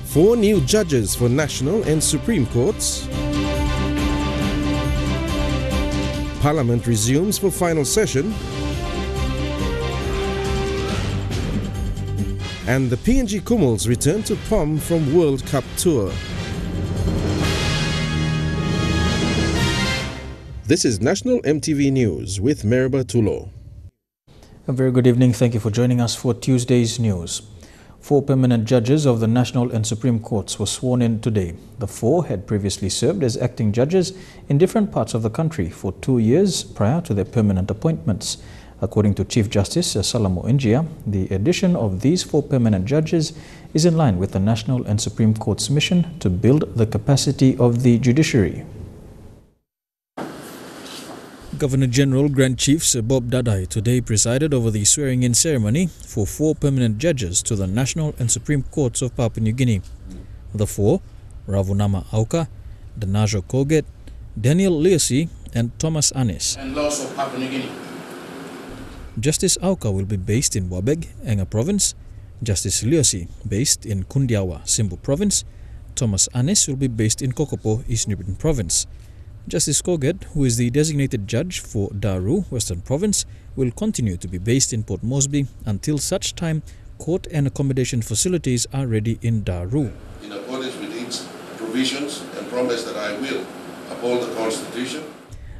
4 new judges for National and Supreme Courts. Parliament resumes for final session. And the PNG Kumuls return to POM from World Cup tour. This is National EMTV News with Meriba Tulo. A very good evening. Thank you for joining us for Tuesday's news. 4 permanent judges of the National and Supreme Courts were sworn in today. The 4 had previously served as acting judges in different parts of the country for 2 years prior to their permanent appointments. According to Chief Justice Salamo Injia, the addition of these 4 permanent judges is in line with the National and Supreme Court's mission to build the capacity of the judiciary. Governor-General Grand Chief Sir Bob Dadai today presided over the swearing-in ceremony for 4 permanent judges to the National and Supreme Courts of Papua New Guinea. The 4, Ravunama Auka, Danajo Koget, Daniel Leosi and Thomas Anis. And laws of Papua New Guinea. Justice Auka will be based in Wabeg, Enga Province. Justice Leosi based in Kundiawa, Simbu Province. Thomas Anis will be based in Kokopo, East New Britain Province. Justice Koget, who is the designated judge for Daru, Western Province, will continue to be based in Port Moresby until such time court and accommodation facilities are ready in Daru. In accordance with its provisions and promise that I will uphold the Constitution.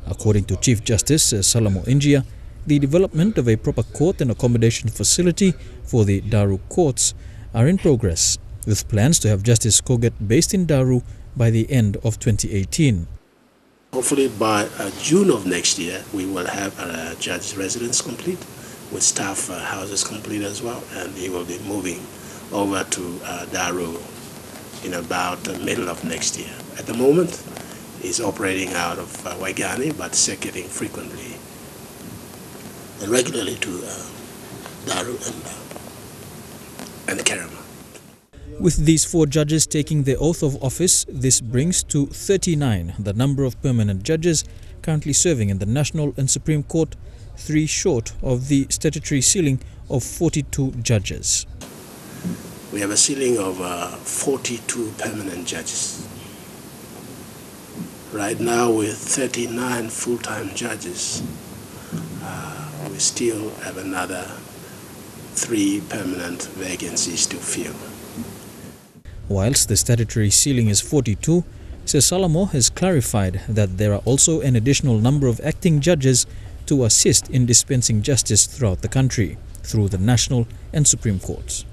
According to Chief Justice Salamo Injia, the development of a proper court and accommodation facility for the Daru courts are in progress, with plans to have Justice Koget based in Daru by the end of 2018. Hopefully by June of next year, we will have a judge's residence complete, with staff houses complete as well, and he will be moving over to Daru in about the middle of next year. At the moment, he's operating out of Waigani, but circuiting frequently and regularly to Daru and Kerama. With these 4 judges taking their oath of office, this brings to 39 the number of permanent judges currently serving in the National and Supreme Court, 3 short of the statutory ceiling of 42 judges. We have a ceiling of 42 permanent judges. Right now, with 39 full-time judges, we still have another 3 permanent vacancies to fill. Whilst the statutory ceiling is 42, Sir Salamo has clarified that there are also an additional number of acting judges to assist in dispensing justice throughout the country through the National and Supreme Courts.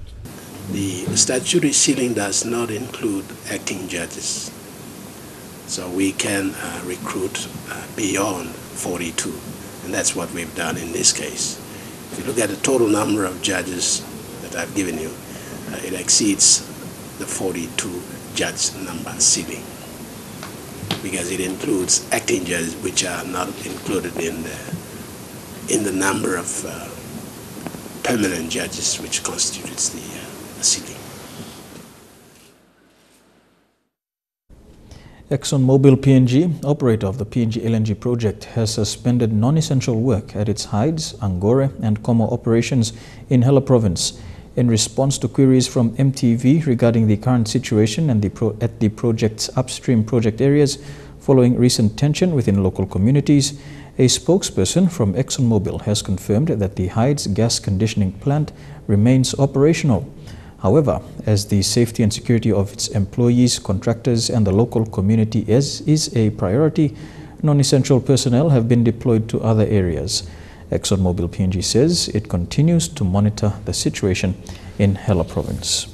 The statutory ceiling does not include acting judges, so we can recruit beyond 42, and that's what we've done in this case. If you look at the total number of judges that I've given you, it exceeds the 42 judge number ceiling, because it includes acting judges which are not included in the number of permanent judges which constitutes the ceiling. ExxonMobil PNG, operator of the PNG LNG project, has suspended non-essential work at its Hides, Angore and Como operations in Hela Province in response to queries from EMTV regarding the current situation and at the project's upstream project areas following recent tension within local communities. A spokesperson from ExxonMobil has confirmed that the Hides gas conditioning plant remains operational. However, as the safety and security of its employees, contractors and the local community is a priority, non-essential personnel have been deployed to other areas. ExxonMobil PNG says it continues to monitor the situation in Hela Province.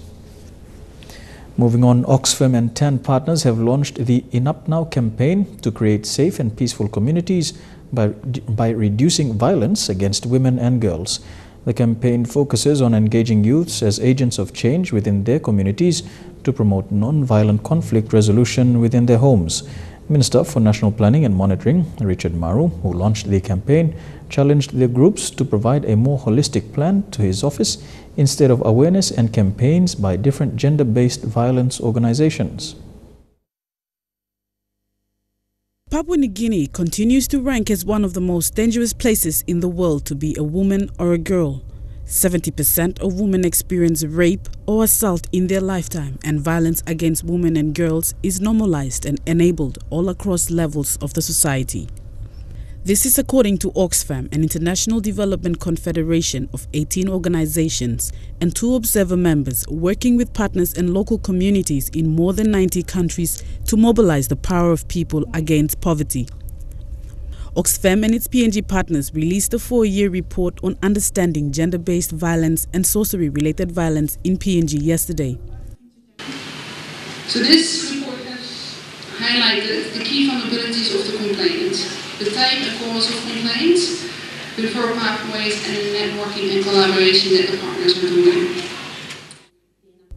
Moving on, Oxfam and TAN partners have launched the Enough Now campaign to create safe and peaceful communities by reducing violence against women and girls. The campaign focuses on engaging youths as agents of change within their communities to promote non-violent conflict resolution within their homes. Minister for National Planning and Monitoring, Richard Maru, who launched the campaign, challenged the groups to provide a more holistic plan to his office instead of awareness and campaigns by different gender-based violence organizations. Papua New Guinea continues to rank as one of the most dangerous places in the world to be a woman or a girl. 70% of women experience rape or assault in their lifetime, and violence against women and girls is normalized and enabled all across levels of the society. This is according to Oxfam, an international development confederation of 18 organizations and 2 observer members working with partners and local communities in more than 90 countries to mobilize the power of people against poverty. Oxfam and its PNG partners released a 4-year report on understanding gender-based violence and sorcery-related violence in PNG yesterday. So this report has highlighted the key vulnerabilities of the complainants, the type and cause of complaints, the referral pathways, and the networking and collaboration that the partners are doing.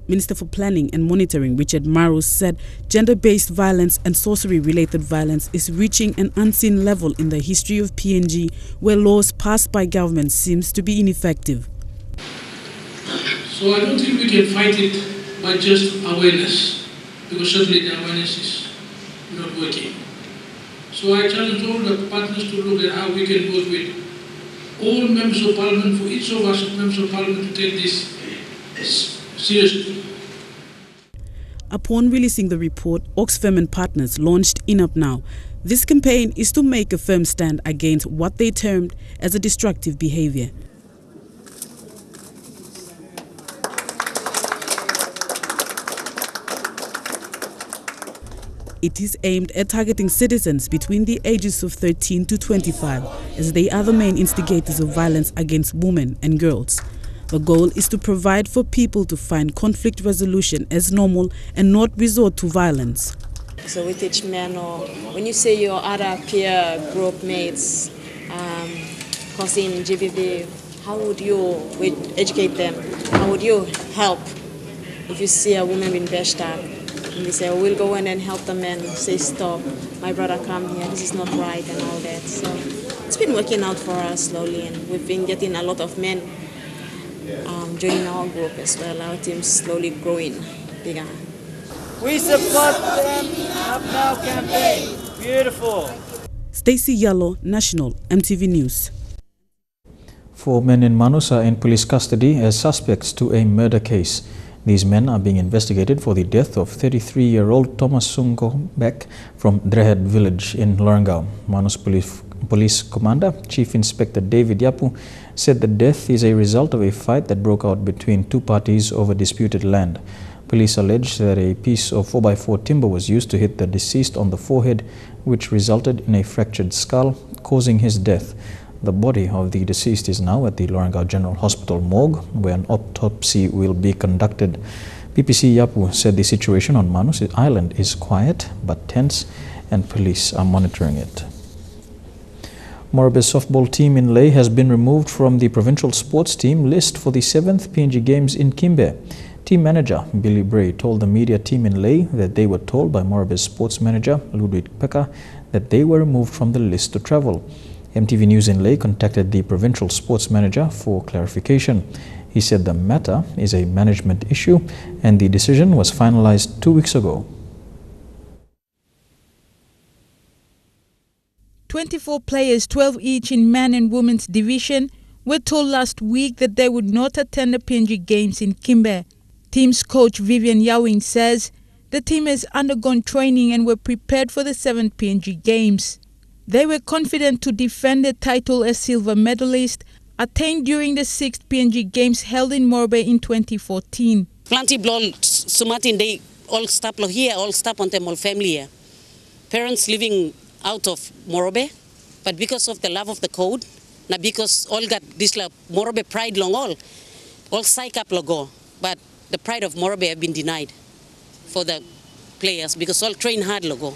Minister for Planning and Monitoring Richard Marus said gender-based violence and sorcery-related violence is reaching an unseen level in the history of PNG, where laws passed by government seems to be ineffective. So I don't think we can fight it by just awareness, because certainly the awareness is not working. So I challenge all the partners to look at how we can work with all members of parliament, for each of us as members of parliament, to take this seriously. Upon releasing the report, Oxfam and partners launched Enough Now. This campaign is to make a firm stand against what they termed as a destructive behavior. It is aimed at targeting citizens between the ages of 13 to 25, as they are the main instigators of violence against women and girls. The goal is to provide for people to find conflict resolution as normal and not resort to violence. So we teach men, or when you say your other peer group mates causing GBV, how would you educate them? How would you help if you see a woman being bashed up? And we say, oh, we'll go in and help the men, say, stop, my brother, come here, this is not right, and all that. So it's been working out for us slowly, and we've been getting a lot of men joining our group as well. Our team's slowly growing bigger. We support them Up Now campaign. Beautiful. Stacey Yallo, National, EMTV News. 4 men in Manus are in police custody as suspects to a murder case. These men are being investigated for the death of 33-year-old Thomas Sunko Beck from Drehead village in Lorengau. Manus Police Commander Chief Inspector David Yapu said the death is a result of a fight that broke out between 2 parties over disputed land. Police allege that a piece of 4x4 timber was used to hit the deceased on the forehead, which resulted in a fractured skull, causing his death. The body of the deceased is now at the Lorengau General Hospital morgue, where an autopsy will be conducted. PPC Yapu said the situation on Manus Island is quiet but tense, and police are monitoring it. Moresby's softball team in Lae has been removed from the provincial sports team list for the 7th PNG Games in Kimbe. Team manager Billy Bray told the media team in Lae that they were told by Moresby's sports manager Ludwig Pekka that they were removed from the list to travel. EMTV News in Lae contacted the provincial sports manager for clarification. He said the matter is a management issue and the decision was finalized 2 weeks ago. 24 players, 12 each in men and women's division, were told last week that they would not attend the PNG Games in Kimbe. Team's coach Vivian Yawing says the team has undergone training and were prepared for the 7th PNG Games. They were confident to defend the title as silver medalist, attained during the 6th PNG Games held in Moresby in 2014. Plenty blol sumatin they all stop here, all stop on them all family here. Parents living out of Moresby, but because of the love of the code, now because all got this Moresby pride long all psych up logo, but the pride of Moresby have been denied for the players because all train hard logo.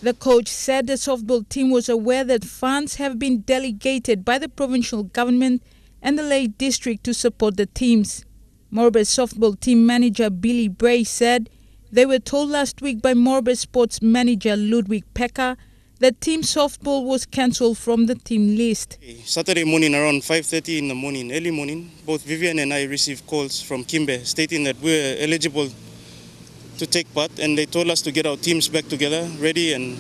The coach said the softball team was aware that funds have been delegated by the provincial government and the Lae district to support the teams. Moresby softball team manager Billy Bray said they were told last week by Moresby sports manager Ludwig Pekka that team softball was cancelled from the team list. Saturday morning around 5:30 in the morning, early morning, both Vivian and I received calls from Kimbe stating that we're eligible to take part, and they told us to get our teams back together, ready, and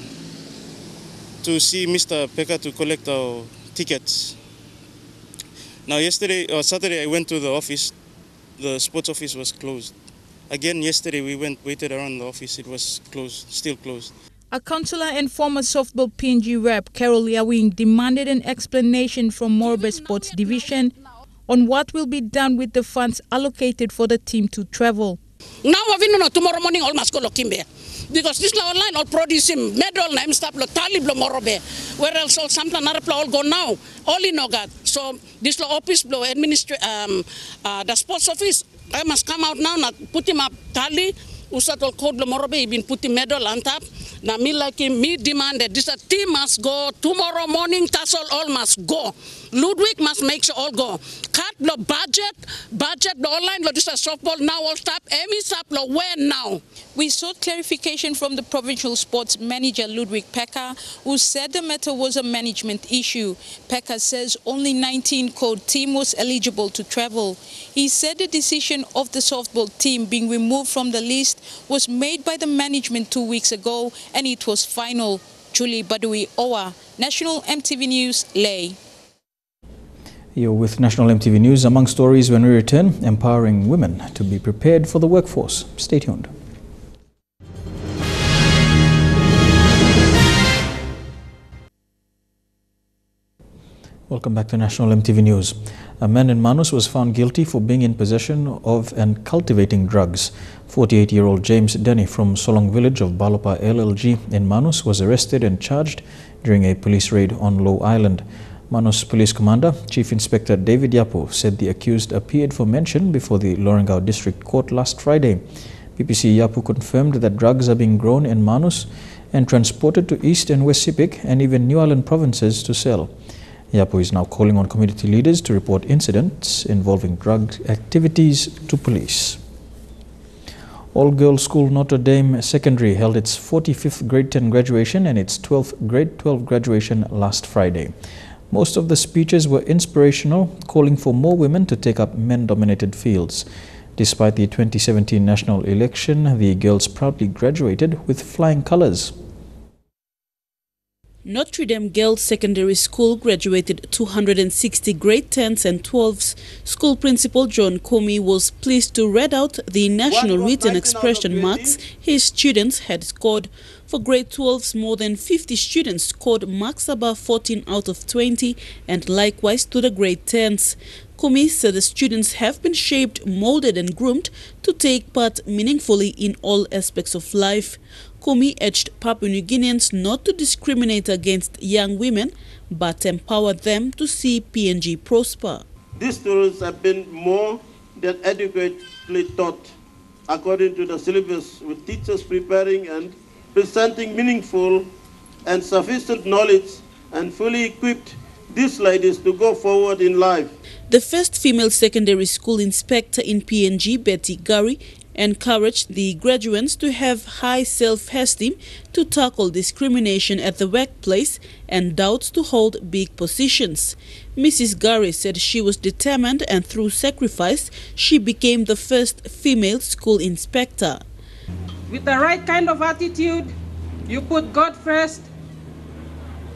to see Mr. Pekka to collect our tickets. Now yesterday or Saturday I went to the office. The sports office was closed. Again yesterday we waited around the office. It was closed, still closed. A councillor and former softball PNG rep, Carol Yawing, demanded an explanation from Moresby Sports Division on what will be done with the funds allocated for the team to travel. Now, tomorrow morning, all must go to Kimbe. Because this now online, all producing medal, name stop, tali blo Morobe. Where else all something all go now? All in Nogat. So this law office, blow the sports office, I must come out now, put him up tali. Usat all code Morobe, been putting medal on top. Now me like him, me demanded this team must go tomorrow morning. That's all must go. Ludwig must make sure all go. Cut the budget the online. This is softball now all stop. Emi stop when now. We sought clarification from the provincial sports manager Ludwig Pekka, who said the matter was a management issue. Pekka says only 19 code team was eligible to travel. He said the decision of the softball team being removed from the list was made by the management 2 weeks ago, and it was final. Julie Badui Owa, National EMTV News, Lay. You're with National EMTV News. Among stories when we return, empowering women to be prepared for the workforce. Stay tuned. Welcome back to National EMTV News. A man in Manus was found guilty for being in possession of and cultivating drugs. 48-year-old James Denny from Solong village of Balopa LLG in Manus was arrested and charged during a police raid on Low Island. Manus Police Commander, Chief Inspector David Yapo, said the accused appeared for mention before the Lorengau District Court last Friday. PPC Yapo confirmed that drugs are being grown in Manus and transported to East and West Sepik and even New Island provinces to sell. Yapo is now calling on community leaders to report incidents involving drug activities to police. All-girls school Notre Dame Secondary held its 45th grade 10 graduation and its 12th grade 12 graduation last Friday. Most of the speeches were inspirational, calling for more women to take up men-dominated fields. Despite the 2017 national election, the girls proudly graduated with flying colors. Notre Dame Girls Secondary School graduated 260 grade 10s and 12s. School principal John Comey was pleased to read out the national written expression marks his students had scored. For grade 12s, more than 50 students scored marks above 14 out of 20, and likewise to the grade 10s. Comey said the students have been shaped, molded and groomed to take part meaningfully in all aspects of life. Comey urged Papua New Guineans not to discriminate against young women, but empower them to see PNG prosper. These students have been more than adequately taught according to the syllabus, with teachers preparing and presenting meaningful and sufficient knowledge and fully equipped these ladies to go forward in life. The first female secondary school inspector in PNG, Betty Gary, encouraged the graduates to have high self-esteem to tackle discrimination at the workplace and doubts to hold big positions. Mrs. Gary said she was determined, and through sacrifice, she became the first female school inspector. With the right kind of attitude, you put God first,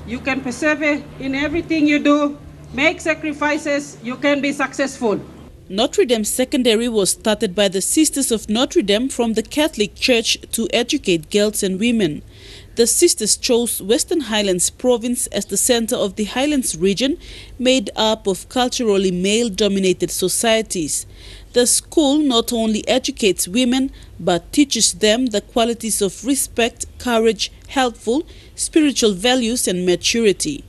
you can persevere in everything you do, make sacrifices, you can be successful. Notre Dame Secondary was started by the Sisters of Notre Dame from the Catholic Church to educate girls and women. The sisters chose Western Highlands Province as the center of the Highlands region, made up of culturally male-dominated societies. The school not only educates women, but teaches them the qualities of respect, courage, helpful, spiritual values and maturity.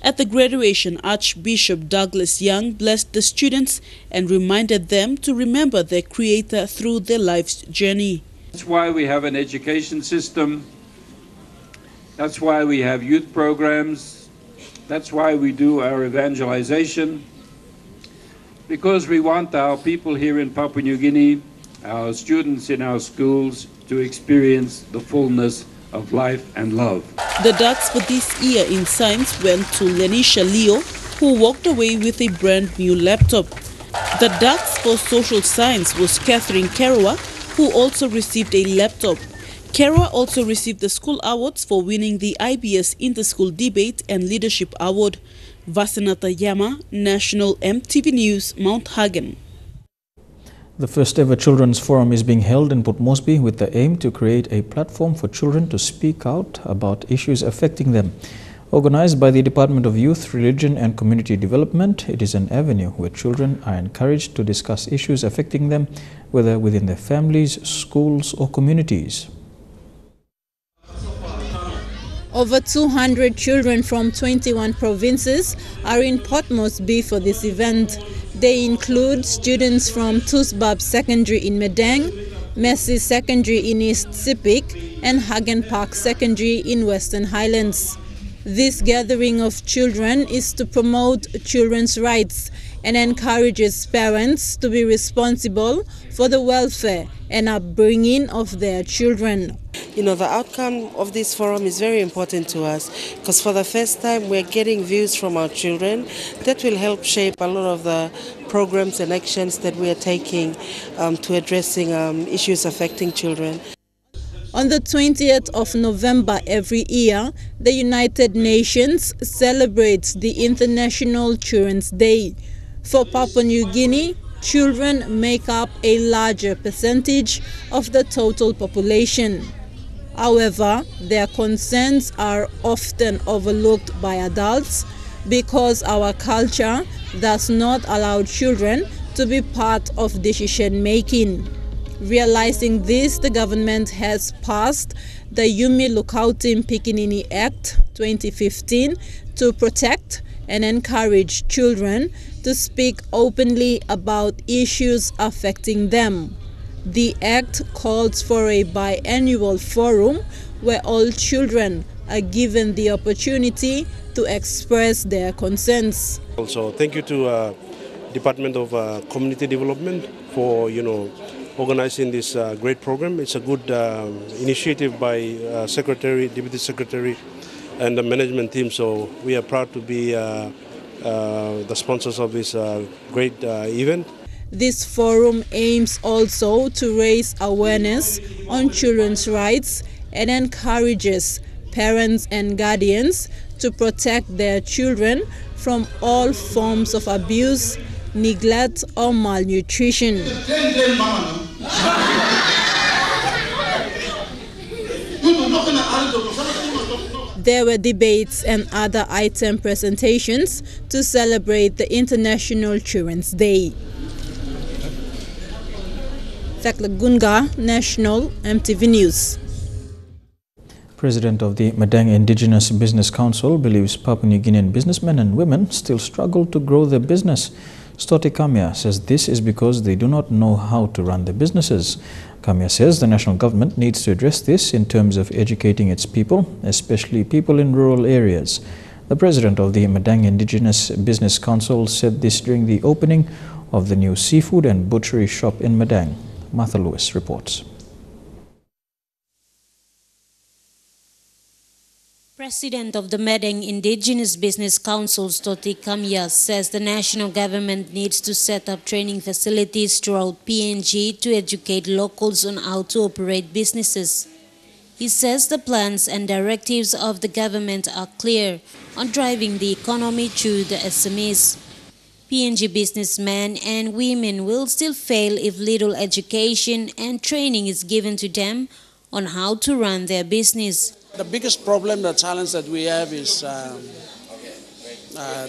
At the graduation, Archbishop Douglas Young blessed the students and reminded them to remember their Creator through their life's journey. That's why we have an education system. That's why we have youth programs. That's why we do our evangelization. Because we want our people here in Papua New Guinea, our students in our schools, to experience the fullness of life and love. The ducks for this year in science went to Lenisha Leo, who walked away with a brand new laptop. The ducks for social science was Catherine Karawa, who also received a laptop. Karawa also received the school awards for winning the IBS Interschool Debate and Leadership Award. Vasanatha Yama, National EMTV News, Mount Hagen. The first ever Children's Forum is being held in Port Moresby with the aim to create a platform for children to speak out about issues affecting them. Organized by the Department of Youth, Religion and Community Development, it is an avenue where children are encouraged to discuss issues affecting them, whether within their families, schools or communities. Over 200 children from 21 provinces are in Port Moresby for this event. They include students from Tusbab Secondary in Madang, Messi Secondary in East Sepik and Hagen Park Secondary in Western Highlands. This gathering of children is to promote children's rights and encourages parents to be responsible for the welfare and upbringing of their children. You know, the outcome of this forum is very important to us because for the first time we're getting views from our children that will help shape a lot of the programs and actions that we are taking to addressing issues affecting children. On the 20th of November every year, the United Nations celebrates the International Children's Day. For Papua New Guinea, children make up a larger percentage of the total population. However, their concerns are often overlooked by adults because our culture does not allow children to be part of decision making. Realizing this, the government has passed the Yumi Lukautim Pikinini Act 2015 to protect and encourage children to speak openly about issues affecting them. The Act calls for a biannual forum where all children are given the opportunity to express their concerns. Also, thank you to Department of Community Development for, organizing this great program. It's a good initiative by Secretary, Deputy Secretary, and the management team. So we are proud to be the sponsors of this great event. This forum aims also to raise awareness on children's rights and encourages parents and guardians to protect their children from all forms of abuse, neglect or malnutrition. There were debates and other item presentations to celebrate the International Children's Day. Thakla Gunga, National EMTV News. President of the Madang Indigenous Business Council believes Papua New Guinean businessmen and women still struggle to grow their business. Stoti Kamya says this is because they do not know how to run their businesses. Kamya says the national government needs to address this in terms of educating its people, especially people in rural areas. The president of the Madang Indigenous Business Council said this during the opening of the new seafood and butchery shop in Madang. Martha Lewis reports. President of the Madang Indigenous Business Council, Stoti Kamya, says the national government needs to set up training facilities throughout PNG to educate locals on how to operate businesses. He says the plans and directives of the government are clear on driving the economy through the SMEs. PNG businessmen and women will still fail if little education and training is given to them on how to run their business. The biggest problem, the challenge that we have is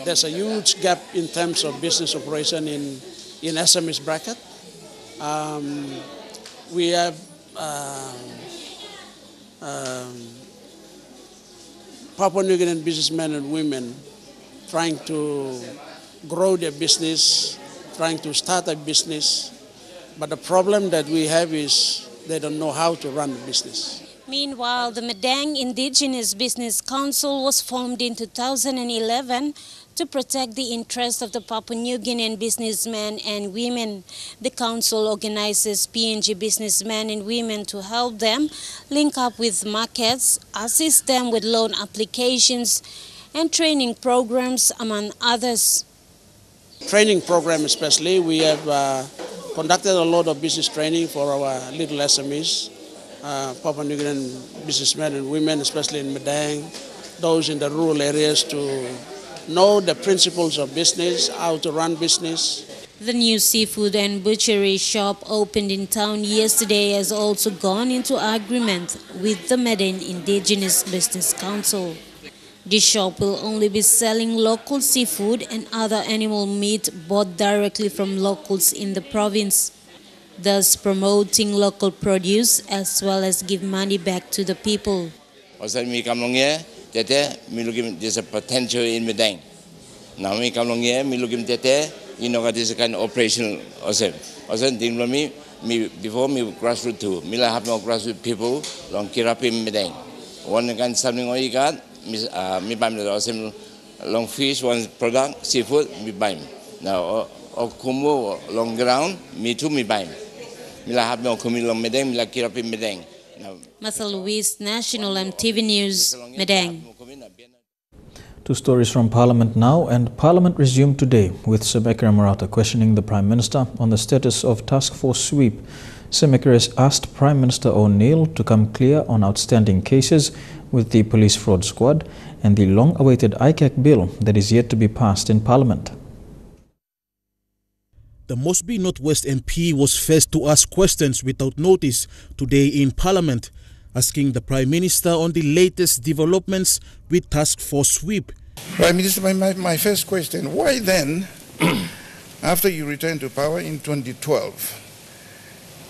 there's a huge gap in terms of business operation in SMEs bracket. We have Papua New Guinean businessmen and women trying to grow their business, trying to start a business, but the problem that we have is they don't know how to run the business. Meanwhile, the Madang Indigenous Business Council was formed in 2011 to protect the interests of the Papua New Guinean businessmen and women. The council organizes PNG businessmen and women to help them link up with markets, assist them with loan applications, and training programs, among others. Training program especially, we have conducted a lot of business training for our little SMEs. Papua New Guinean businessmen and women, especially in Madang, those in the rural areas to know the principles of business, how to run business. The new seafood and butchery shop opened in town yesterday has also gone into agreement with the Medan Indigenous Business Council. The shop will only be selling local seafood and other animal meat bought directly from locals in the province, thus promoting local produce as well as give money back to the people. There's a potential in Medan. Now we come along here, we look at this kind of operational also before me grassroots too. Me have no grassroots people long Kirapi Medan. One kind something or you got me buy the long fish, one product, seafood, me buy. Now or Kumu long ground, me too me buy. Me have no Kumi long Medan, me Kirapi Medan. Martha Louise, National EMTV News, Medan. Two stories from Parliament now, and Parliament resumed today with Sebekira Marata questioning the Prime Minister on the status of Task Force Sweep. Sebekira has asked Prime Minister O'Neill to come clear on outstanding cases with the Police Fraud Squad and the long-awaited ICAC bill that is yet to be passed in Parliament. The Moresby Northwest MP was first to ask questions without notice today in Parliament, asking the Prime Minister on the latest developments with Task Force Sweep. Prime Minister, my first question, why then, after you returned to power in 2012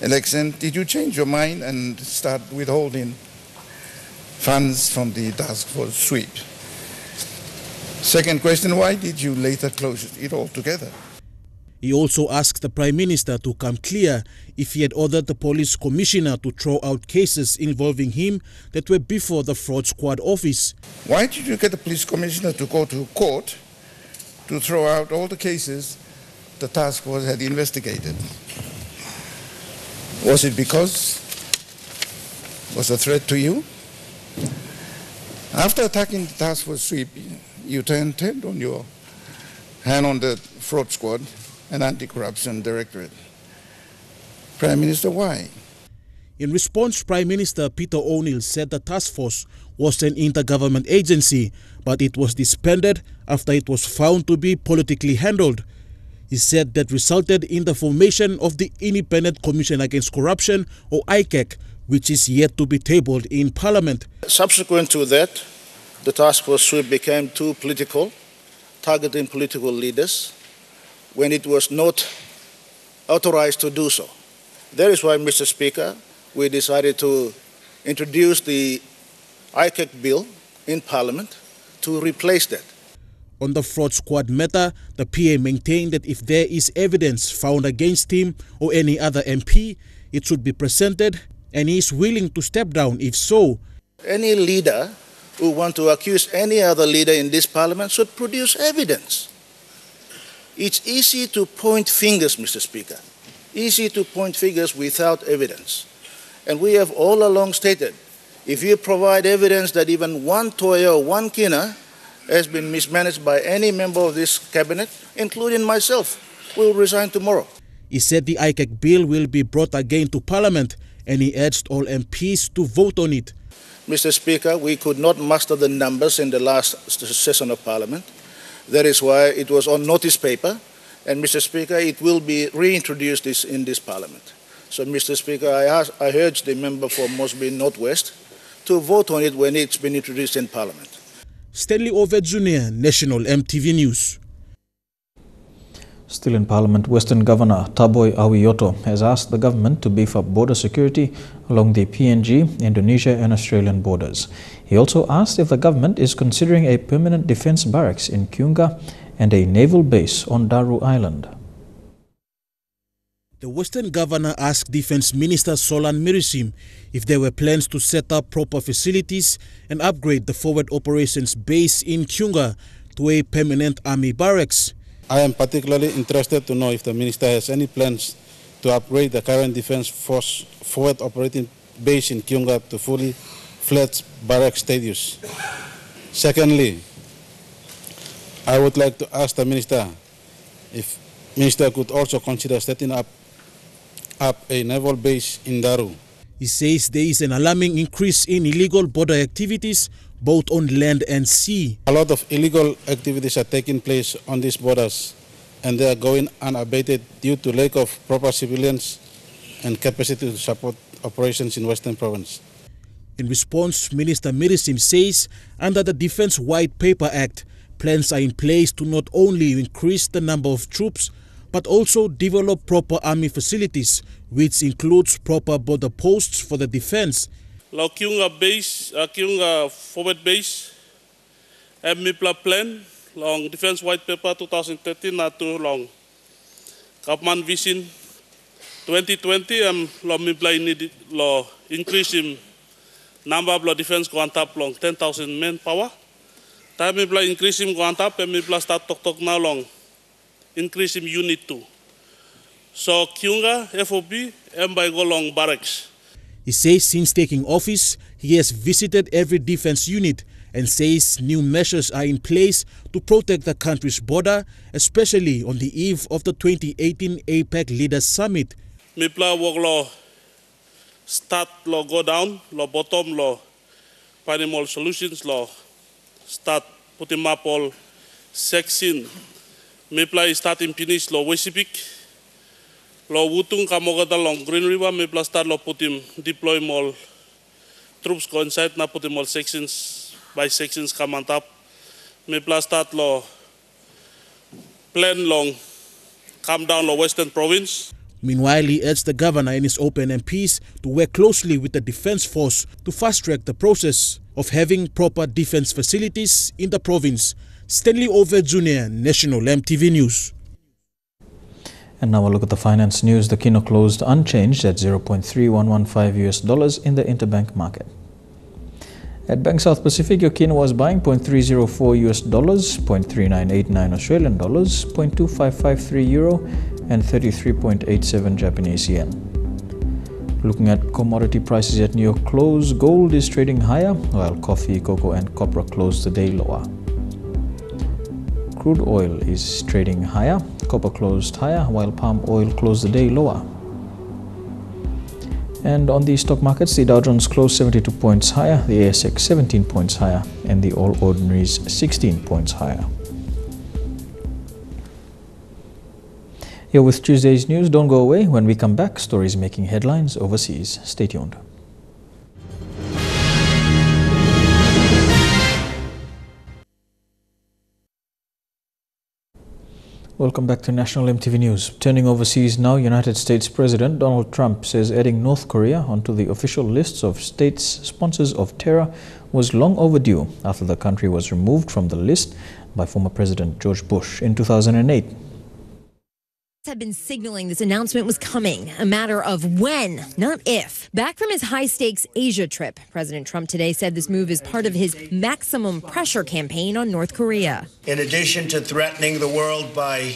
election, did you change your mind and start withholding funds from the Task Force Sweep? Second question, why did you later close it altogether? He also asked the Prime Minister to come clear if he had ordered the police commissioner to throw out cases involving him that were before the fraud squad office. Why did you get the police commissioner to go to court to throw out all the cases the task force had investigated? Was it because it was a threat to you? After attacking the task force sweep, you turned on your hand on the fraud squad and anti-corruption directorate. Prime Minister, why? In response, Prime Minister Peter O'Neill said the task force was an intergovernment agency, but it was disbanded after it was found to be politically handled. He said that resulted in the formation of the Independent Commission Against Corruption, or ICAC, which is yet to be tabled in Parliament. Subsequent to that, the task force sweep became too political, targeting political leaders, when it was not authorized to do so. That is why, Mr. Speaker, we decided to introduce the ICAC bill in Parliament to replace that. On the fraud squad matter, the PA maintained that if there is evidence found against him or any other MP, it should be presented, and he is willing to step down if so. Any leader who wants to accuse any other leader in this Parliament should produce evidence. It's easy to point fingers, Mr. Speaker. Easy to point fingers without evidence. And we have all along stated, if you provide evidence that even one toy or one kina has been mismanaged by any member of this cabinet, including myself, will resign tomorrow. He said the ICAC bill will be brought again to Parliament, and he urged all MPs to vote on it. Mr. Speaker, we could not muster the numbers in the last session of Parliament. That is why it was on notice paper, and Mr. Speaker, it will be reintroduced in this Parliament. So, Mr. Speaker, I urge the member for Moresby Northwest to vote on it when it's been introduced in Parliament. Stanley Oved Jr., National EMTV News. Still in Parliament, Western Governor Taboy Awiyoto has asked the government to beef up border security along the PNG, Indonesia and Australian borders. He also asked if the government is considering a permanent defence barracks in Kiunga and a naval base on Daru Island. The Western Governor asked Defence Minister Solan Mirisim if there were plans to set up proper facilities and upgrade the forward operations base in Kiunga to a permanent army barracks. I am particularly interested to know if the Minister has any plans to upgrade the current Defence Force forward operating base in Kiunga to fully fledged barrack status. Secondly, I would like to ask the Minister if Minister could also consider setting up a naval base in Daru. He says there is an alarming increase in illegal border activities, both on land and sea. A lot of illegal activities are taking place on these borders, and they are going unabated due to lack of proper civilians and capacity to support operations in Western Province. In response, Minister Mirisim says under the Defence White Paper Act, plans are in place to not only increase the number of troops, but also develop proper army facilities, which includes proper border posts for the defence. Lo kiunga base, kiunga forward base, MIPLA plan, long Defence White Paper 2013 na too long. Kapman vision 2020 lo MIPLA need lo increase in number of lo defence go on top long 10,000 manpower. Time MIPLA increase him go on top, and MIPLA start talk now long. Increase in unit 2. So kiunga FOB by go long barracks. He says since taking office, he has visited every defence unit and says new measures are in place to protect the country's border, especially on the eve of the 2018 APEC Leaders Summit. MIPLA work lo start lo go down, lo bottom lo finding all solutions lo start putting up all section. MIPLA start in finish lo Wesipik. Lo wutung kamogata long Green River, MIPLA start lo put him deploy more troops go inside na put him all sections by sections come on top. MIPLA start lo plan long come down lo Western Province. Meanwhile, he urged the governor and his open MPs to work closely with the Defence Force to fast-track the process of having proper defence facilities in the province. Stanley Ove Jr., National EMTV News. And now a look at the finance news. The kino closed unchanged at $0.3115 in the interbank market. At Bank South Pacific, your kino was buying $0.304, $0.3989 Australian dollars, €0.2553 Euro, and 33.87 Japanese yen. Looking at commodity prices at New York close, gold is trading higher, while coffee, cocoa, and copra closed the day lower. Crude oil is trading higher, copper closed higher, while palm oil closed the day lower. And on the stock markets, the Dow Jones closed 72 points higher, the ASX 17 points higher, and the All Ordinaries 16 points higher. Here with Tuesday's news. Don't go away. When we come back, stories making headlines overseas. Stay tuned. Welcome back to National EMTV News. Turning overseas now, United States President Donald Trump says adding North Korea onto the official lists of states sponsors of terror was long overdue after the country was removed from the list by former President George Bush in 2008. Have been signaling this announcement was coming, a matter of when, not if. Back from his high-stakes Asia trip, President Trump today said this move is part of his maximum pressure campaign on North Korea. In addition to threatening the world by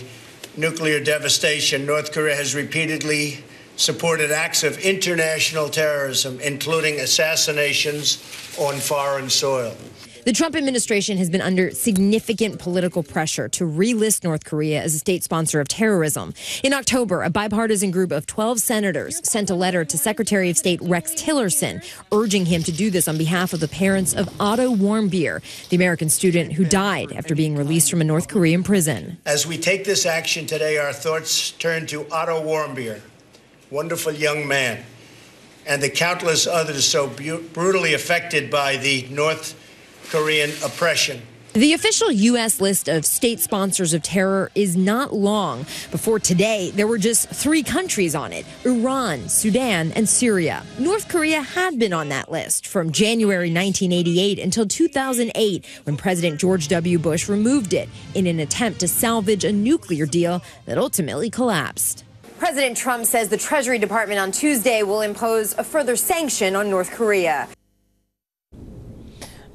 nuclear devastation, North Korea has repeatedly supported acts of international terrorism, including assassinations on foreign soil. The Trump administration has been under significant political pressure to relist North Korea as a state sponsor of terrorism. In October, a bipartisan group of 12 senators sent a letter to Secretary of State Rex Tillerson, urging him to do this on behalf of the parents of Otto Warmbier, the American student who died after being released from a North Korean prison. As we take this action today, our thoughts turn to Otto Warmbier, wonderful young man, and the countless others so brutally affected by the North Korean oppression. The official U.S. list of state sponsors of terror is not long. Before today, there were just 3 countries on it: Iran, Sudan, and Syria. North Korea had been on that list from January 1988 until 2008, when President George W. Bush removed it in an attempt to salvage a nuclear deal that ultimately collapsed. President Trump says the Treasury Department on Tuesday will impose a further sanction on North Korea.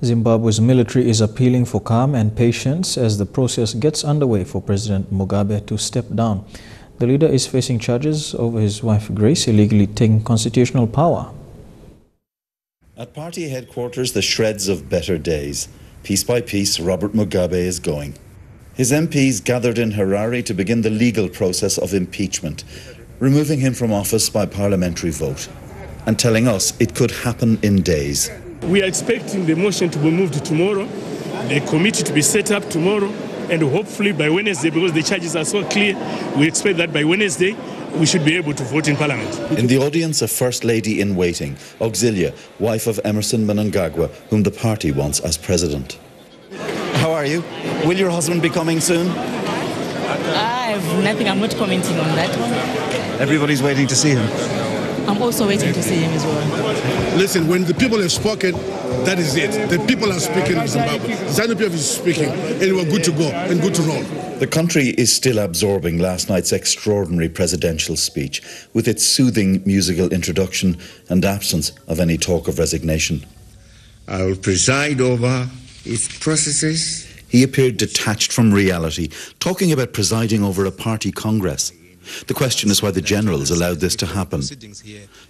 Zimbabwe's military is appealing for calm and patience as the process gets underway for President Mugabe to step down. The leader is facing charges over his wife Grace illegally taking constitutional power. At party headquarters, the shreds of better days. Piece by piece, Robert Mugabe is going. His MPs gathered in Harare to begin the legal process of impeachment, removing him from office by parliamentary vote, and telling us it could happen in days. We are expecting the motion to be moved tomorrow, the committee to be set up tomorrow, and hopefully by Wednesday, because the charges are so clear, we expect that by Wednesday we should be able to vote in Parliament. In the audience, a First Lady in waiting, Auxilia, wife of Emerson Mnangagwa, whom the party wants as president. How are you? Will your husband be coming soon? I have nothing. I'm not commenting on that one. Everybody's waiting to see him. I'm also waiting to see him as well. Listen, when the people have spoken, that is it. The people are speaking in Zimbabwe. ZANU-PF is speaking, and we're good to go and good to roll. The country is still absorbing last night's extraordinary presidential speech, with its soothing musical introduction and absence of any talk of resignation. I will preside over its processes. He appeared detached from reality, talking about presiding over a party congress. The question is why the generals allowed this to happen.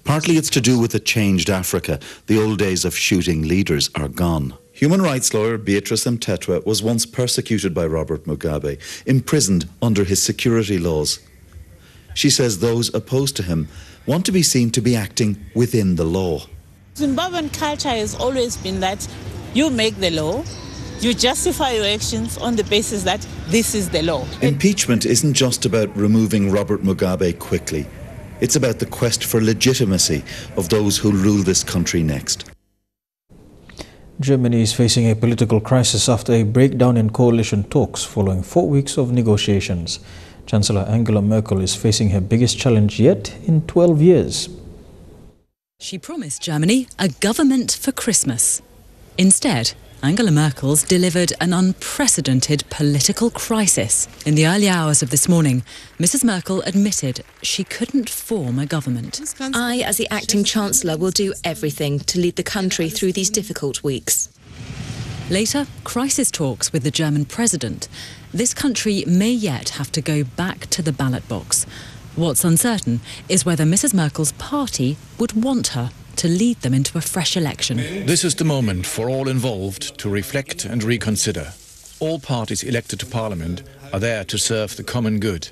Partly it's to do with a changed Africa. The old days of shooting leaders are gone. Human rights lawyer Beatrice Mtetwa was once persecuted by Robert Mugabe, imprisoned under his security laws. She says those opposed to him want to be seen to be acting within the law. Zimbabwean culture has always been that you make the law, you justify your actions on the basis that this is the law. Impeachment isn't just about removing Robert Mugabe quickly. It's about the quest for legitimacy of those who rule this country next. Germany is facing a political crisis after a breakdown in coalition talks following 4 weeks of negotiations. Chancellor Angela Merkel is facing her biggest challenge yet in 12 years. She promised Germany a government for Christmas. Instead, Angela Merkel's delivered an unprecedented political crisis. In the early hours of this morning, Mrs. Merkel admitted she couldn't form a government. I, as the acting Chancellor, will do everything to lead the country through these difficult weeks. Later, crisis talks with the German president. This country may yet have to go back to the ballot box. What's uncertain is whether Mrs. Merkel's party would want her to lead them into a fresh election. This is the moment for all involved to reflect and reconsider. All parties elected to Parliament are there to serve the common good.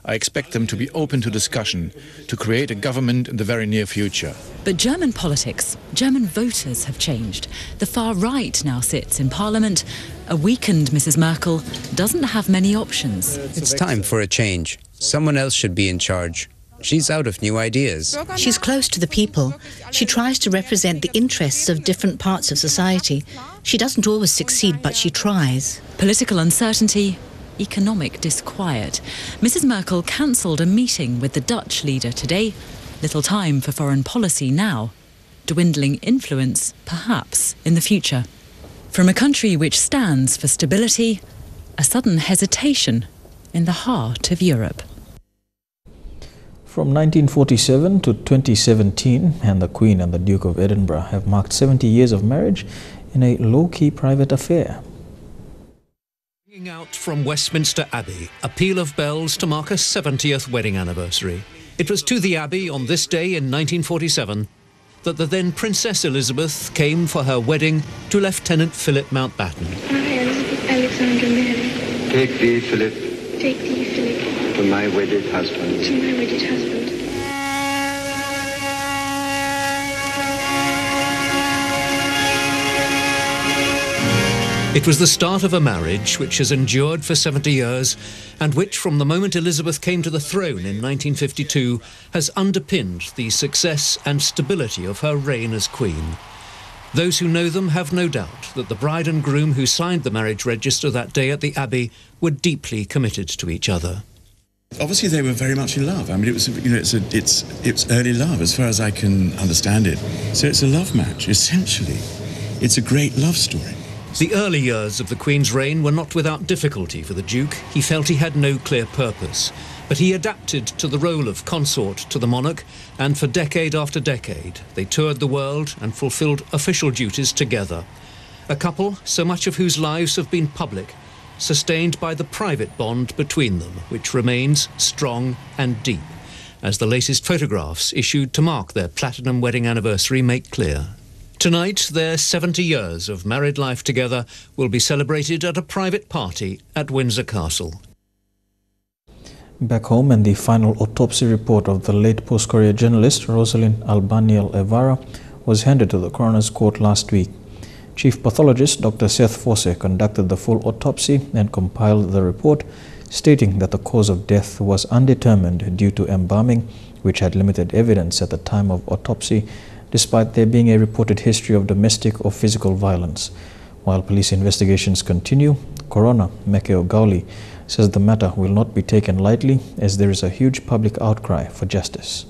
I expect them to be open to discussion to create a government in the very near future. But German politics, German voters have changed. The far right now sits in Parliament. A weakened Mrs. Merkel doesn't have many options. It's time for a change. Someone else should be in charge. She's out of new ideas. She's close to the people. She tries to represent the interests of different parts of society. She doesn't always succeed, but she tries. Political uncertainty, economic disquiet. Mrs. Merkel cancelled a meeting with the Dutch leader today. Little time for foreign policy now. Dwindling influence, perhaps, in the future. From a country which stands for stability, a sudden hesitation in the heart of Europe. From 1947 to 2017, and the Queen and the Duke of Edinburgh have marked 70 years of marriage in a low-key private affair. Ringing out from Westminster Abbey, a peal of bells to mark a 70th wedding anniversary. It was to the Abbey on this day in 1947 that the then Princess Elizabeth came for her wedding to Lieutenant Philip Mountbatten. I, Elizabeth Alexander Mary. Take thee, Philip. Take thee, Philip. To my wedded husband. To my wedded husband. It was the start of a marriage which has endured for 70 years and which, from the moment Elizabeth came to the throne in 1952, has underpinned the success and stability of her reign as Queen. Those who know them have no doubt that the bride and groom who signed the marriage register that day at the Abbey were deeply committed to each other. Obviously, they were very much in love. I mean, it was, you know, it's early love, as far as I can understand it. So it's a love match, essentially. It's a great love story. The early years of the Queen's reign were not without difficulty for the Duke. He felt he had no clear purpose. But he adapted to the role of consort to the monarch, and for decade after decade, they toured the world and fulfilled official duties together. A couple, so much of whose lives have been public, sustained by the private bond between them, which remains strong and deep, as the latest photographs issued to mark their platinum wedding anniversary make clear. Tonight, their 70 years of married life together will be celebrated at a private party at Windsor Castle. Back home, and the final autopsy report of the late Post Courier journalist Rosalind Albaniel Evara was handed to the coroner's court last week. Chief Pathologist Dr. Seth Fosse conducted the full autopsy and compiled the report, stating that the cause of death was undetermined due to embalming, which had limited evidence at the time of autopsy, despite there being a reported history of domestic or physical violence. While police investigations continue, Coroner Mekeo Gauli says the matter will not be taken lightly as there is a huge public outcry for justice.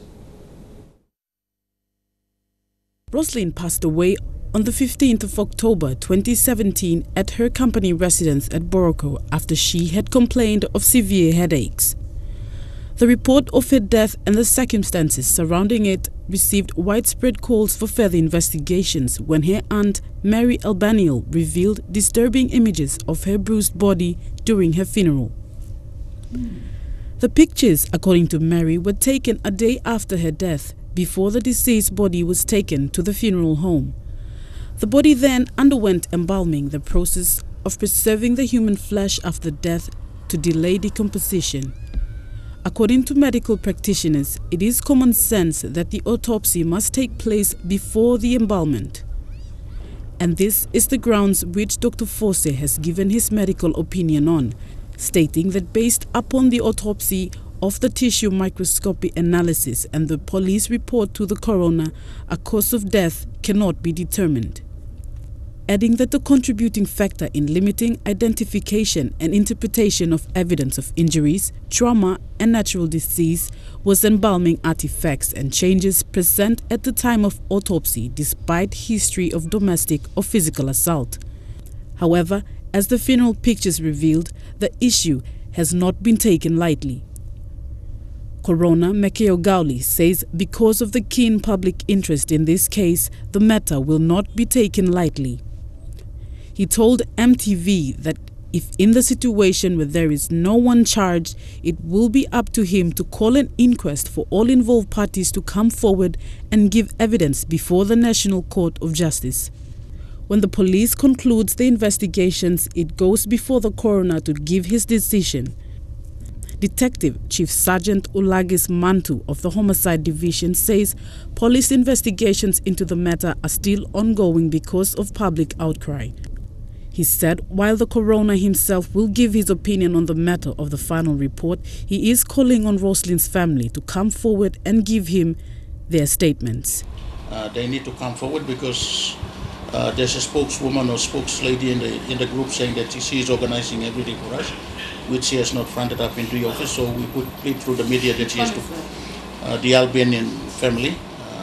Roslyn passed away on the 15th of October 2017 at her company residence at Boroko after she had complained of severe headaches. The report of her death and the circumstances surrounding it received widespread calls for further investigations when her aunt, Mary Albaniel, revealed disturbing images of her bruised body during her funeral. The pictures, according to Mary, were taken a day after her death, before the deceased body was taken to the funeral home. The body then underwent embalming, the process of preserving the human flesh after death to delay decomposition. According to medical practitioners, it is common sense that the autopsy must take place before the embalmment. And this is the grounds which Dr. Fosse has given his medical opinion on, stating that based upon the autopsy of the tissue microscopy analysis and the police report to the coroner, a cause of death cannot be determined. Adding that the contributing factor in limiting identification and interpretation of evidence of injuries, trauma, and natural disease was embalming artifacts and changes present at the time of autopsy despite history of domestic or physical assault. However, as the funeral pictures revealed, the issue has not been taken lightly. Coroner Mekeo Gauli says because of the keen public interest in this case, the matter will not be taken lightly. He told EMTV that if in the situation where there is no one charged, it will be up to him to call an inquest for all involved parties to come forward and give evidence before the National Court of Justice. When the police concludes the investigations, it goes before the coroner to give his decision. Detective Chief Sergeant Ulagis Mantu of the Homicide Division says police investigations into the matter are still ongoing because of public outcry. He said while the coroner himself will give his opinion on the matter of the final report, he is calling on Roslyn's family to come forward and give him their statements. They need to come forward because there's a spokeswoman or spokeslady in the group saying that she is organizing everything for us, which she has not fronted up into the office, so we could plead through the media that she has to, the Albanian family,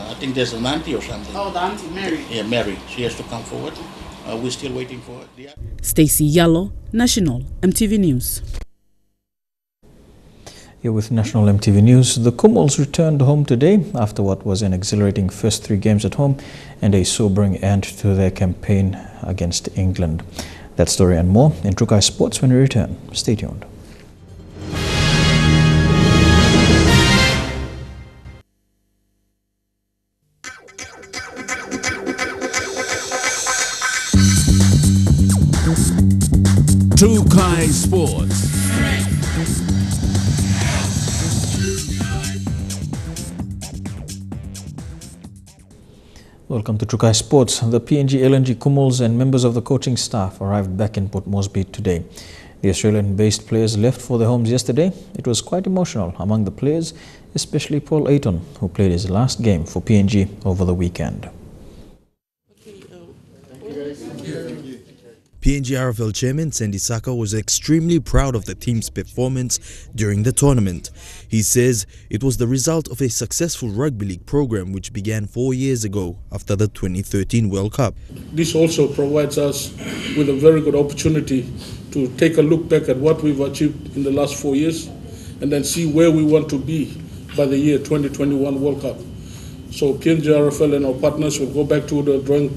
I think there's an auntie or something. Oh, the auntie, Mary. Yeah, Mary, she has to come forward. We're still waiting for the... Stacey Yallo, National EMTV News. Here with National EMTV News, the Kumuls returned home today after what was an exhilarating first 3 games at home and a sobering end to their campaign against England. That story and more in Trukai Sports when we return. Stay tuned. Trukai Sports. Welcome to Trukai Sports. The PNG Kumuls and members of the coaching staff arrived back in Port Moresby today. The Australian-based players left for their homes yesterday. It was quite emotional among the players, especially Paul Ayton, who played his last game for PNG over the weekend. PNG RFL chairman Sandy Saka was extremely proud of the team's performance during the tournament. He says it was the result of a successful rugby league program which began 4 years ago after the 2013 World Cup. This also provides us with a very good opportunity to take a look back at what we've achieved in the last 4 years and then see where we want to be by the year 2021 World Cup. So PNG RFL and our partners will go back to the drawing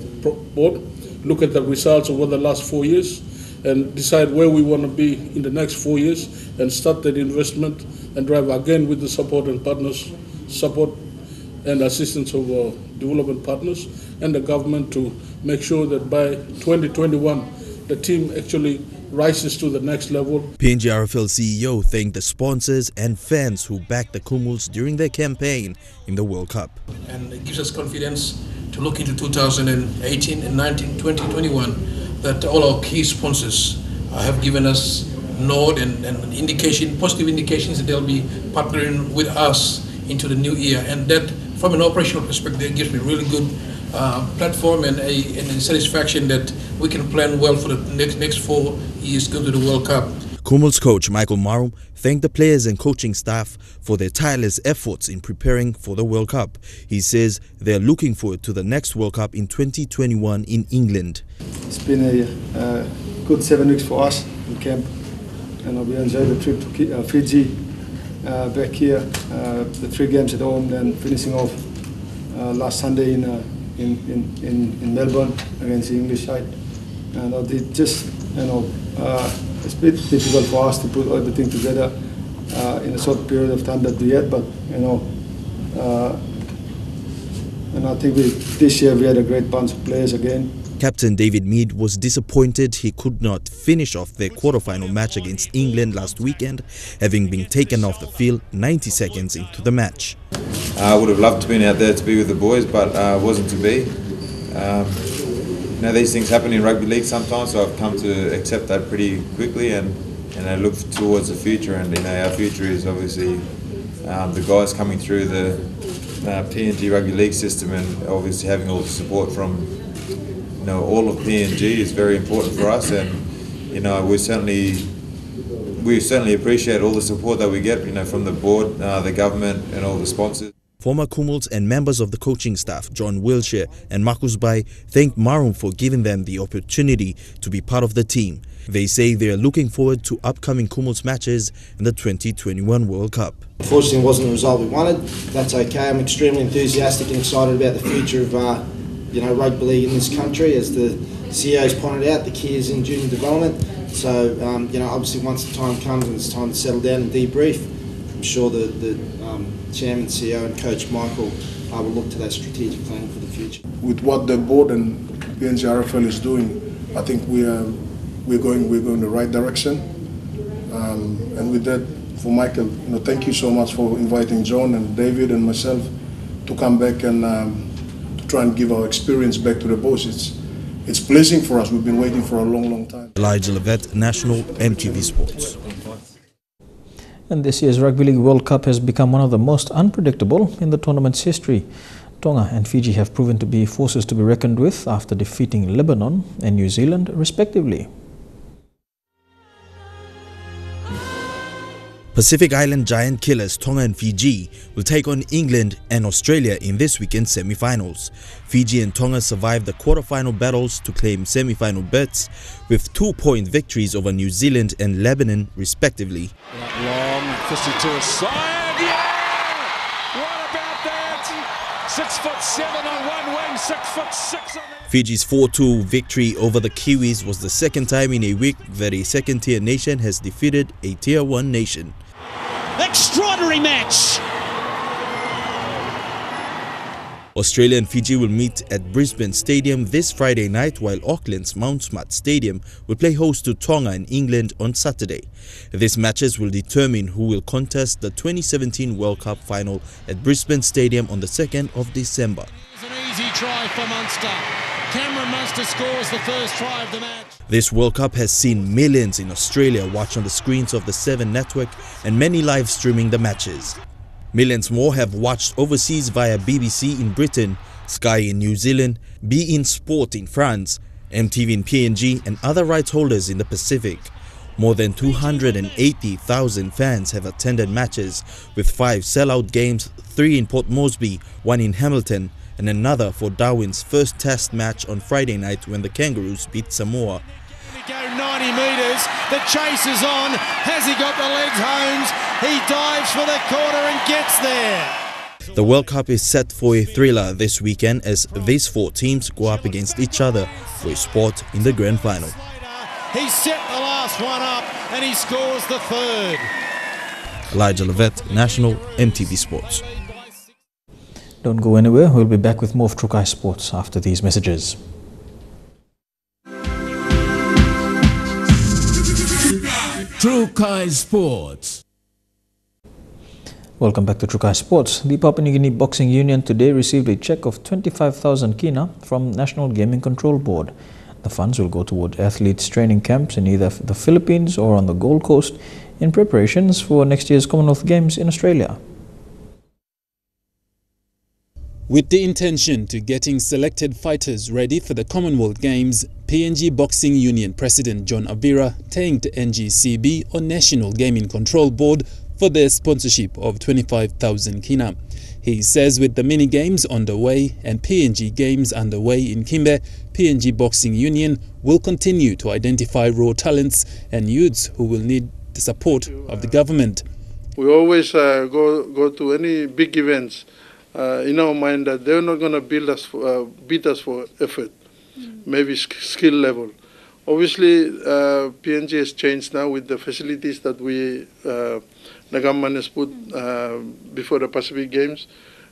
board, look at the results over the last 4 years and decide where we want to be in the next 4 years and start that investment and drive again with the support and assistance of our development partners and the government to make sure that by 2021 the team actually rises to the next level. PNG RFL CEO thanked the sponsors and fans who backed the Kumuls during their campaign in the World Cup. And it gives us confidence to look into 2018 and 19, 20, 21, that all our key sponsors have given us nod and indication, positive indications that they'll be partnering with us into the new year. And that, from an operational perspective, gives me really good platform and a satisfaction that we can plan well for the next 4 years go to the World Cup. Kumuls coach Michael Marum thanked the players and coaching staff for their tireless efforts in preparing for the World Cup. He says they are looking forward to the next World Cup in 2021 in England. It's been a good 7 weeks for us in camp, and we enjoyed the trip to Fiji, back here, the 3 games at home, then finishing off last Sunday in Melbourne against the English side. And it's a bit difficult for us to put everything together in a short period of time that we had, but and I think this year we had a great bunch of players again. Captain David Mead was disappointed he could not finish off their quarter-final match against England last weekend, having been taken off the field 90 seconds into the match. I would have loved to have been out there to be with the boys, but wasn't to be. These things happen in rugby league sometimes, so I've come to accept that pretty quickly, and I look towards the future. And our future is obviously the guys coming through the PNG rugby league system, and obviously having all the support from all of PNG is very important for us. And we certainly appreciate all the support that we get, from the board, the government, and all the sponsors. Former Kumuls and members of the coaching staff, John Wilshire and Marcus Bai, thanked Marum for giving them the opportunity to be part of the team. They say they are looking forward to upcoming Kumuls matches in the 2021 World Cup. Unfortunately, it wasn't the result we wanted. That's okay. I'm extremely enthusiastic and excited about the future of rugby league in this country. As the CEO's pointed out, the key is in junior development. So, obviously once the time comes and it's time to settle down and debrief, I'm sure the Chairman, CEO and Coach Michael will look to that strategic plan for the future. With what the board and PNG RFL is doing, I think we're going the right direction. And with that, for Michael, thank you so much for inviting John and David and myself to come back and to try and give our experience back to the boys. It's pleasing for us. We've been waiting for a long time. Elijah Levet, National EMTV Sports. And this year's Rugby League World Cup has become one of the most unpredictable in the tournament's history. Tonga and Fiji have proven to be forces to be reckoned with after defeating Lebanon and New Zealand, respectively. Pacific Island giant killers Tonga and Fiji will take on England and Australia in this weekend's semi-finals. Fiji and Tonga survived the quarter-final battles to claim semi-final berths with 2-point victories over New Zealand and Lebanon, respectively. Long, fishy to his side. Yeah! What about that? 6'7" on one wing, 6'6" on the... Fiji's 4-2 victory over the Kiwis was the second time in a week that a second-tier nation has defeated a Tier 1 nation. Extraordinary match! Australia and Fiji will meet at Brisbane Stadium this Friday night, while Auckland's Mount Smart Stadium will play host to Tonga and England on Saturday. These matches will determine who will contest the 2017 World Cup final at Brisbane Stadium on the 2nd of December. It's an easy try for Munster. Cameron Munster scores the first try of the match. This World Cup has seen millions in Australia watch on the screens of the 7 network and many live streaming the matches. Millions more have watched overseas via BBC in Britain, Sky in New Zealand, beIN Sport in France, EMTV in PNG and other rights holders in the Pacific. More than 280,000 fans have attended matches, with 5 sellout games, 3 in Port Moresby, 1 in Hamilton, and another for Darwin's first test match on Friday night when the Kangaroos beat Samoa. Go 90 metres, the chase is on. Has he got the legs, Holmes? He dives for the corner and gets there. The World Cup is set for a thriller this weekend as these 4 teams go up against each other for a spot in the grand final. He set the last one up and he scores the third. Elijah Levet, National EMTV Sports. Don't go anywhere. We'll be back with more of Trukai Sports after these messages. Trukai Sports. Welcome back to Trukai Sports. The Papua New Guinea Boxing Union today received a cheque of 25,000 kina from National Gaming Control Board. The funds will go toward athletes' training camps in either the Philippines or on the Gold Coast in preparations for next year's Commonwealth Games in Australia. With the intention to getting selected fighters ready for the Commonwealth Games, PNG Boxing Union President John Avira thanked NGCB or National Gaming Control Board for their sponsorship of 25,000 kina. He says with the mini games underway and PNG Games underway in Kimbe, PNG Boxing Union will continue to identify raw talents and youths who will need the support of the government. We always go to any big events in our mind that they're not going to beat us for effort, maybe skill level. Obviously, PNG has changed now with the facilities that the government has put before the Pacific Games.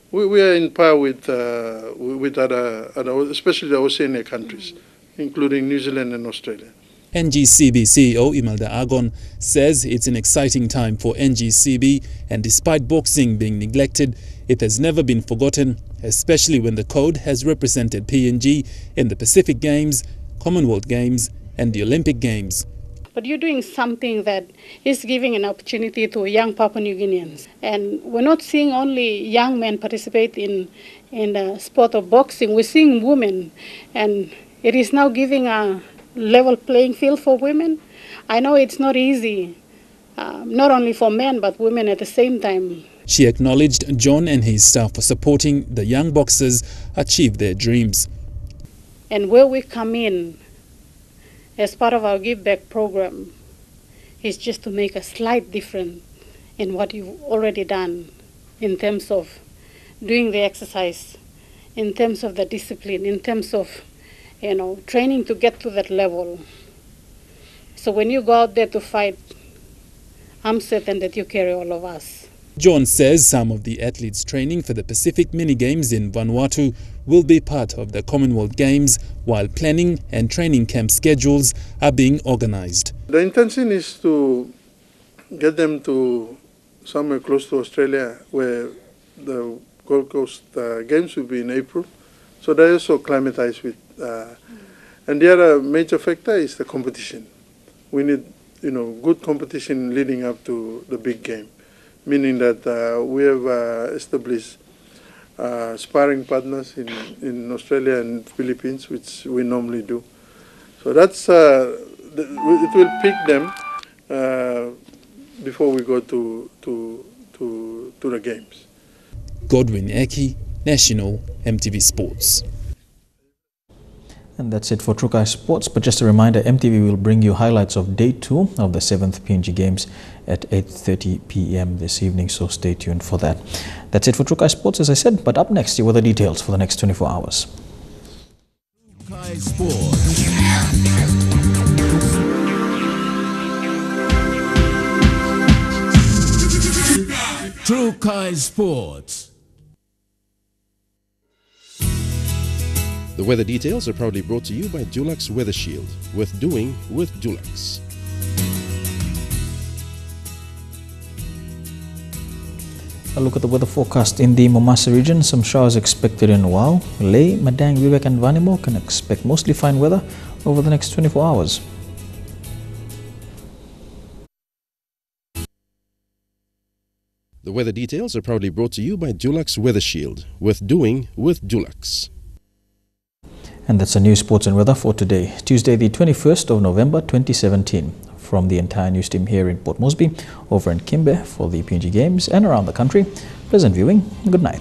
We are in par with other, especially the Oceania countries, including New Zealand and Australia. NGCB CEO Imelda Agon says it's an exciting time for NGCB, and despite boxing being neglected, it has never been forgotten, especially when the code has represented PNG in the Pacific Games, Commonwealth Games and the Olympic Games. But you're doing something that is giving an opportunity to young Papua New Guineans. And we're not seeing only young men participate in the sport of boxing, we're seeing women. And it is now giving a level playing field for women. I know it's not easy, not only for men, but women at the same time. She acknowledged John and his staff for supporting the young boxers achieve their dreams. And where we come in, as part of our Give Back program, is just to make a slight difference in what you've already done in terms of doing the exercise, in terms of the discipline, in terms of training to get to that level. So when you go out there to fight, I'm certain that you carry all of us. John says some of the athletes training for the Pacific Mini Games in Vanuatu will be part of the Commonwealth Games, while planning and training camp schedules are being organized. The intention is to get them to somewhere close to Australia, where the Gold Coast Games will be in April. So they're also acclimatized with. And the other major factor is the competition. We need, good competition leading up to the big game, meaning that we have established sparring partners in Australia and Philippines, which we normally do. So that's it will pick them before we go to the games. Godwin Eki, National EMTV Sports. And that's it for Trukai Sports. But just a reminder, EMTV will bring you highlights of Day 2 of the 7th PNG Games at 8:30 p.m. this evening, so stay tuned for that. That's it for Trukai Sports, as I said, but up next, here were the details for the next 24 hours. Trukai Sports. Trukai Sports. The weather details are proudly brought to you by Dulux Weather Shield. Worth doing with Dulux. A look at the weather forecast in the Momasa region. Some showers expected in Wau, Leh, Madang, Vivek and Vanimo can expect mostly fine weather over the next 24 hours. The weather details are proudly brought to you by Dulux Weather Shield. Worth doing with Dulux. And that's the news, sports and weather for today, Tuesday the 21st of November 2017. From the entire news team here in Port Moresby, over in Kimbe for the PNG Games and around the country, pleasant viewing and good night.